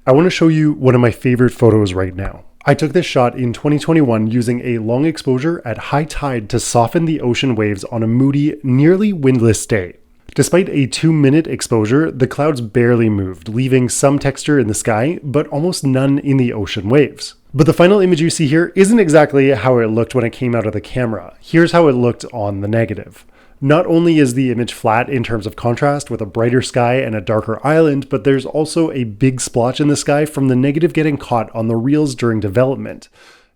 I want to show you one of my favorite photos right now. I took this shot in 2021 using a long exposure at high tide to soften the ocean waves on a moody, nearly windless day. Despite a 2-minute exposure, the clouds barely moved, leaving some texture in the sky, but almost none in the ocean waves. But the final image you see here isn't exactly how it looked when it came out of the camera. Here's how it looked on the negative. Not only is the image flat in terms of contrast with a brighter sky and a darker island, but there's also a big splotch in the sky from the negative getting caught on the reels during development.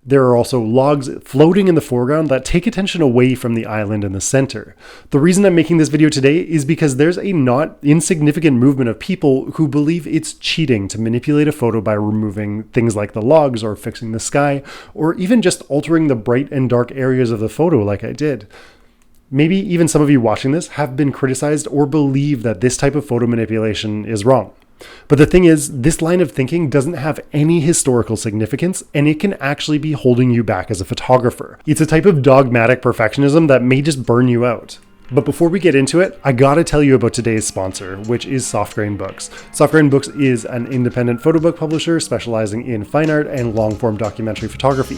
There are also logs floating in the foreground that take attention away from the island in the center. The reason I'm making this video today is because there's a not insignificant movement of people who believe it's cheating to manipulate a photo by removing things like the logs or fixing the sky, or even just altering the bright and dark areas of the photo like I did. Maybe even some of you watching this have been criticized or believe that this type of photo manipulation is wrong. But the thing is, this line of thinking doesn't have any historical significance, and it can actually be holding you back as a photographer. It's a type of dogmatic perfectionism that may just burn you out. But before we get into it, I gotta tell you about today's sponsor, which is Softgrain Books. Softgrain Books is an independent photo book publisher specializing in fine art and long-form documentary photography.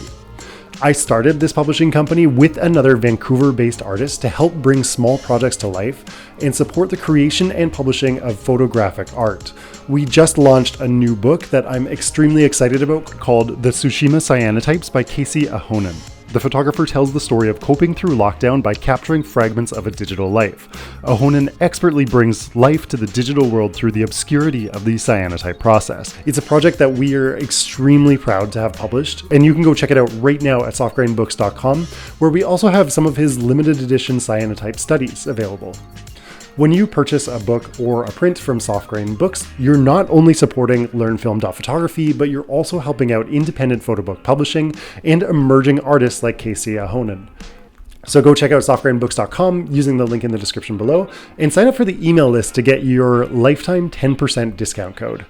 I started this publishing company with another Vancouver-based artist to help bring small projects to life and support the creation and publishing of photographic art. We just launched a new book that I'm extremely excited about called The Tsushima Cyanotypes by Ahonen. The photographer tells the story of coping through lockdown by capturing fragments of a digital life. Ahonen expertly brings life to the digital world through the obscurity of the cyanotype process. It's a project that we are extremely proud to have published, and you can go check it out right now at softgrainbooks.com, where we also have some of his limited edition cyanotype studies available. When you purchase a book or a print from Softgrain Books, you're not only supporting LearnFilm.photography, but you're also helping out independent photo book publishing and emerging artists like Ahonen. So go check out softgrainbooks.com using the link in the description below and sign up for the email list to get your lifetime 10% discount code.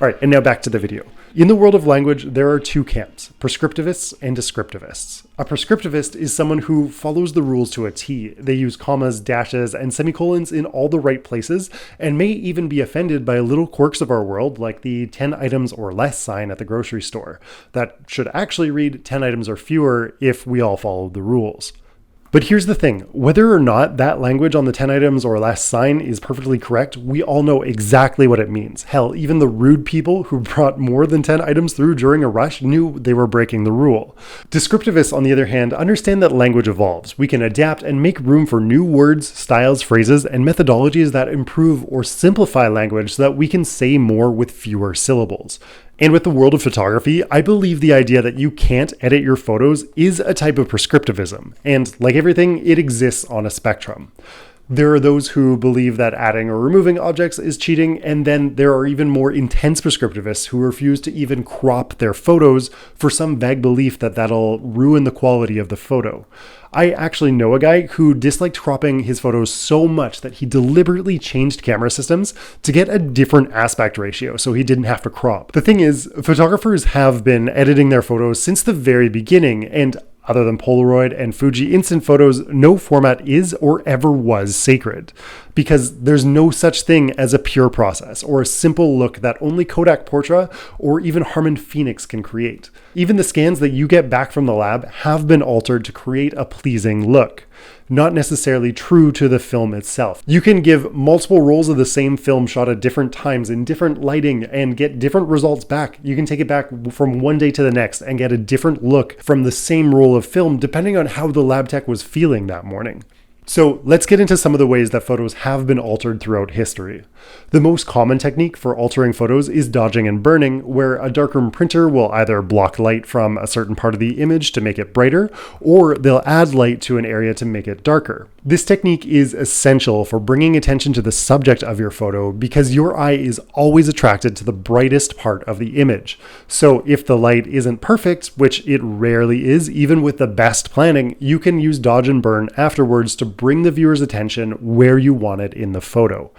All right, and now back to the video. In the world of language, there are two camps, prescriptivists and descriptivists. A prescriptivist is someone who follows the rules to a T. They use commas, dashes, and semicolons in all the right places, and may even be offended by little quirks of our world, like the 10 items or less sign at the grocery store. That should actually read 10 items or fewer if we all followed the rules. But here's the thing, whether or not that language on the 10 items or less sign is perfectly correct, we all know exactly what it means. Hell, even the rude people who brought more than 10 items through during a rush knew they were breaking the rule. Descriptivists, on the other hand, understand that language evolves. We can adapt and make room for new words, styles, phrases, and methodologies that improve or simplify language so that we can say more with fewer syllables. And with the world of photography, I believe the idea that you can't edit your photos is a type of prescriptivism. And like everything, it exists on a spectrum. There are those who believe that adding or removing objects is cheating, and then there are even more intense prescriptivists who refuse to even crop their photos for some vague belief that that'll ruin the quality of the photo. I actually know a guy who disliked cropping his photos so much that he deliberately changed camera systems to get a different aspect ratio so he didn't have to crop. The thing is, photographers have been editing their photos since the very beginning, and other than Polaroid and Fuji instant photos, no format is or ever was sacred, because there's no such thing as a pure process or a simple look that only Kodak Portra or even Harman Phoenix can create. Even the scans that you get back from the lab have been altered to create a pleasing look, not necessarily true to the film itself. You can give multiple rolls of the same film shot at different times in different lighting and get different results back. You can take it back from one day to the next and get a different look from the same roll of film depending on how the lab tech was feeling that morning. So let's get into some of the ways that photos have been altered throughout history. The most common technique for altering photos is dodging and burning, where a darkroom printer will either block light from a certain part of the image to make it brighter, or they'll add light to an area to make it darker. This technique is essential for bringing attention to the subject of your photo because your eye is always attracted to the brightest part of the image. So if the light isn't perfect, which it rarely is, even with the best planning, you can use dodge and burn afterwards to bring the viewer's attention where you want it in the photo.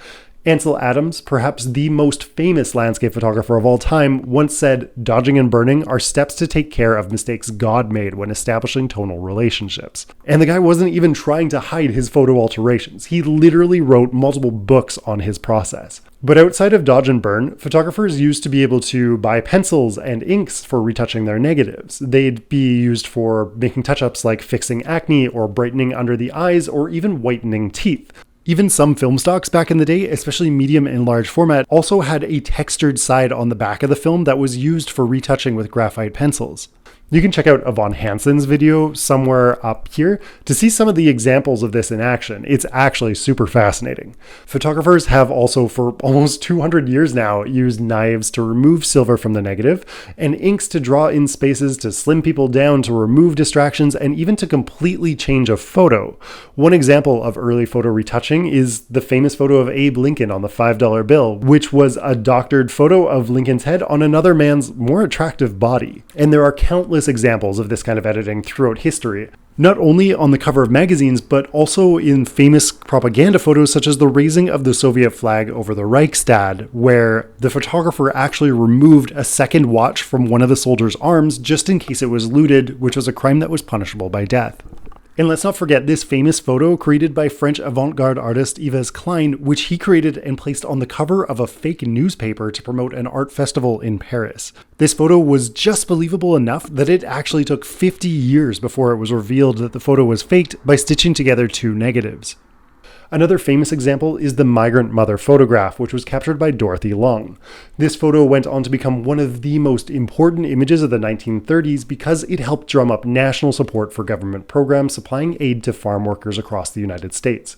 Ansel Adams, perhaps the most famous landscape photographer of all time, once said, "Dodging and burning are steps to take care of mistakes God made when establishing tonal relationships." And the guy wasn't even trying to hide his photo alterations. He literally wrote multiple books on his process. But outside of dodge and burn, photographers used to be able to buy pencils and inks for retouching their negatives. They'd be used for making touch-ups like fixing acne or brightening under the eyes or even whitening teeth. Even some film stocks back in the day, especially medium and large format, also had a textured side on the back of the film that was used for retouching with graphite pencils. You can check out Yvonne Hansen's video somewhere up here to see some of the examples of this in action. It's actually super fascinating. Photographers have also for almost 200 years now used knives to remove silver from the negative and inks to draw in spaces to slim people down, to remove distractions, and even to completely change a photo. One example of early photo retouching is the famous photo of Abe Lincoln on the $5 bill, which was a doctored photo of Lincoln's head on another man's more attractive body. And there are countless examples of this kind of editing throughout history, not only on the cover of magazines, but also in famous propaganda photos such as the raising of the Soviet flag over the Reichstag, where the photographer actually removed a second watch from one of the soldiers' arms just in case it was looted, which was a crime that was punishable by death. And let's not forget this famous photo created by French avant-garde artist Yves Klein, which he created and placed on the cover of a fake newspaper to promote an art festival in Paris. This photo was just believable enough that it actually took 50 years before it was revealed that the photo was faked by stitching together two negatives. Another famous example is the migrant mother photograph, which was captured by Dorothy Long. This photo went on to become one of the most important images of the 1930s because it helped drum up national support for government programs supplying aid to farm workers across the United States.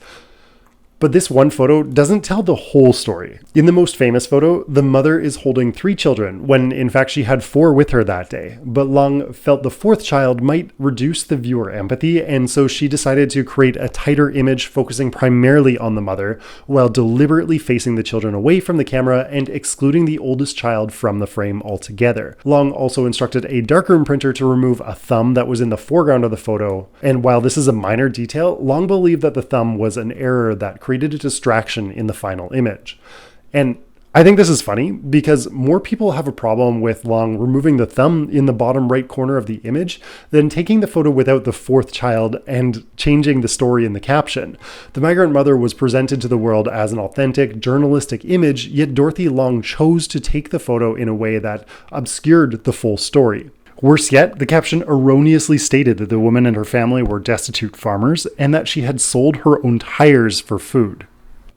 But this one photo doesn't tell the whole story. In the most famous photo, the mother is holding 3 children, when in fact she had 4 with her that day. But Long felt the 4th child might reduce the viewer empathy, and so she decided to create a tighter image focusing primarily on the mother, while deliberately facing the children away from the camera and excluding the oldest child from the frame altogether. Long also instructed a darkroom printer to remove a thumb that was in the foreground of the photo, and while this is a minor detail, Long believed that the thumb was an error that created a distraction in the final image. And I think this is funny because more people have a problem with Long removing the thumb in the bottom right corner of the image than taking the photo without the 4th child and changing the story in the caption. The migrant mother was presented to the world as an authentic journalistic image, yet Dorothy Long chose to take the photo in a way that obscured the full story. Worse yet, the caption erroneously stated that the woman and her family were destitute farmers and that she had sold her own tires for food.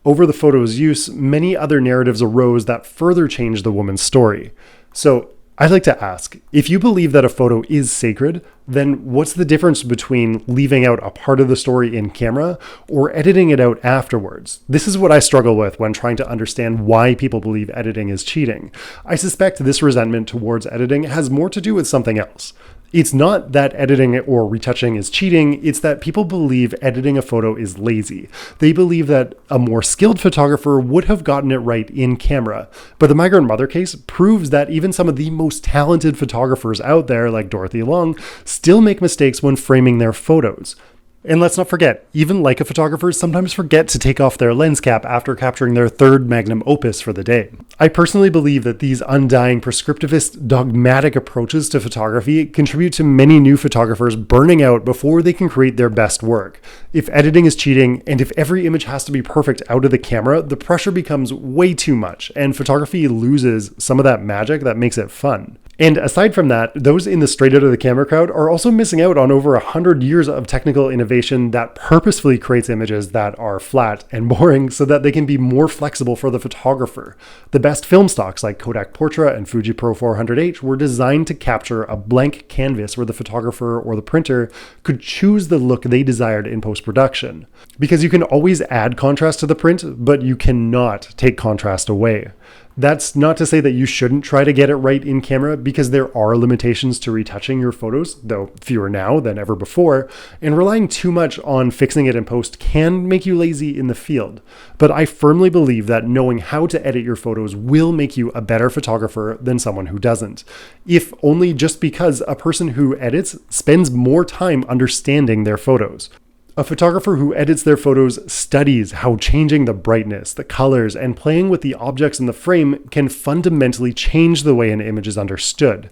Over the photo's use, many other narratives arose that further changed the woman's story. So, I'd like to ask, if you believe that a photo is sacred, then what's the difference between leaving out a part of the story in camera or editing it out afterwards? This is what I struggle with when trying to understand why people believe editing is cheating. I suspect this resentment towards editing has more to do with something else. It's not that editing or retouching is cheating, it's that people believe editing a photo is lazy. They believe that a more skilled photographer would have gotten it right in camera. But the migrant mother case proves that even some of the most talented photographers out there, like Dorothy Long, still make mistakes when framing their photos. And let's not forget, even Leica photographers sometimes forget to take off their lens cap after capturing their 3rd magnum opus for the day. I personally believe that these undying prescriptivist, dogmatic approaches to photography contribute to many new photographers burning out before they can create their best work. If editing is cheating, and if every image has to be perfect out of the camera, the pressure becomes way too much, and photography loses some of that magic that makes it fun. And aside from that, those in the straight out of the camera crowd are also missing out on over 100 years of technical innovation that purposefully creates images that are flat and boring so that they can be more flexible for the photographer. The best film stocks like Kodak Portra and Fuji Pro 400H were designed to capture a blank canvas where the photographer or the printer could choose the look they desired in post-production. Because you can always add contrast to the print, but you cannot take contrast away. That's not to say that you shouldn't try to get it right in camera, because there are limitations to retouching your photos, though fewer now than ever before, and relying too much on fixing it in post can make you lazy in the field. But I firmly believe that knowing how to edit your photos will make you a better photographer than someone who doesn't, if only just because a person who edits spends more time understanding their photos. A photographer who edits their photos studies how changing the brightness, the colors, and playing with the objects in the frame can fundamentally change the way an image is understood.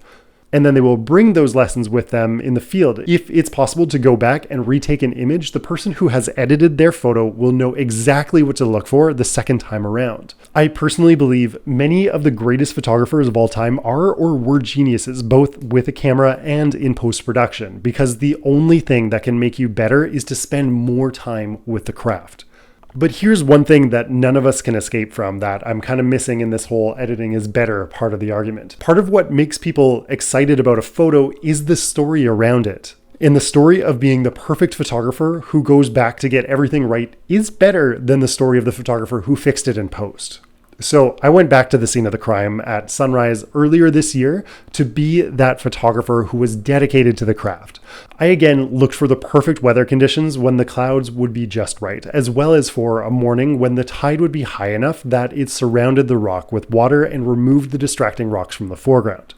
And then they will bring those lessons with them in the field. If it's possible to go back and retake an image, the person who has edited their photo will know exactly what to look for the second time around. I personally believe many of the greatest photographers of all time are or were geniuses, both with a camera and in post-production, because the only thing that can make you better is to spend more time with the craft. But here's one thing that none of us can escape from that I'm kind of missing in this whole editing is better part of the argument. Part of what makes people excited about a photo is the story around it. And the story of being the perfect photographer who goes back to get everything right is better than the story of the photographer who fixed it in post. So I went back to the scene of the crime at sunrise earlier this year to be that photographer who was dedicated to the craft. I again looked for the perfect weather conditions when the clouds would be just right, as well as for a morning when the tide would be high enough that it surrounded the rock with water and removed the distracting rocks from the foreground.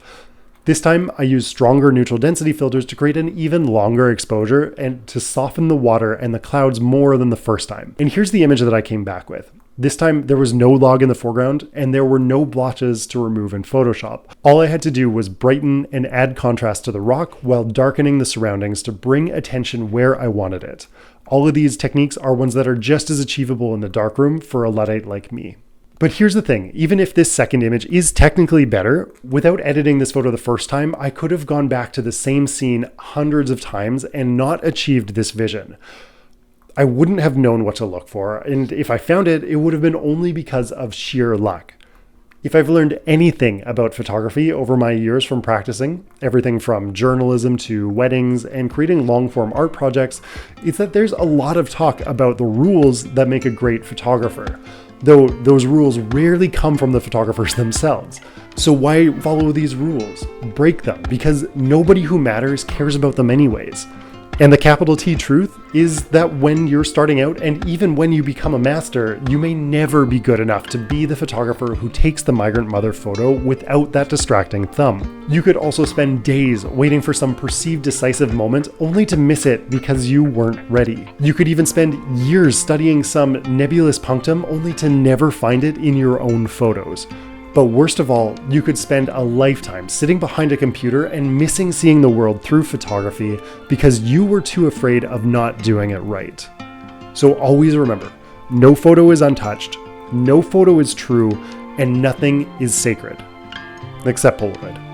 This time I used stronger neutral density filters to create an even longer exposure and to soften the water and the clouds more than the first time. And here's the image that I came back with. This time there was no log in the foreground and there were no blotches to remove in Photoshop. All I had to do was brighten and add contrast to the rock while darkening the surroundings to bring attention where I wanted it. All of these techniques are ones that are just as achievable in the darkroom for a Luddite like me. But here's the thing, even if this second image is technically better, without editing this photo the first time, I could have gone back to the same scene hundreds of times and not achieved this vision. I wouldn't have known what to look for, and if I found it, it would have been only because of sheer luck. If I've learned anything about photography over my years from practicing, everything from journalism to weddings and creating long-form art projects, it's that there's a lot of talk about the rules that make a great photographer, though those rules rarely come from the photographers themselves. So why follow these rules? Break them, because nobody who matters cares about them anyways. And the capital T truth is that when you're starting out, and even when you become a master, you may never be good enough to be the photographer who takes the migrant mother photo without that distracting thumb. You could also spend days waiting for some perceived decisive moment only to miss it because you weren't ready. You could even spend years studying some nebulous punctum only to never find it in your own photos. But worst of all, you could spend a lifetime sitting behind a computer and missing seeing the world through photography because you were too afraid of not doing it right. So always remember, no photo is untouched, no photo is true, and nothing is sacred. Except Polaroid.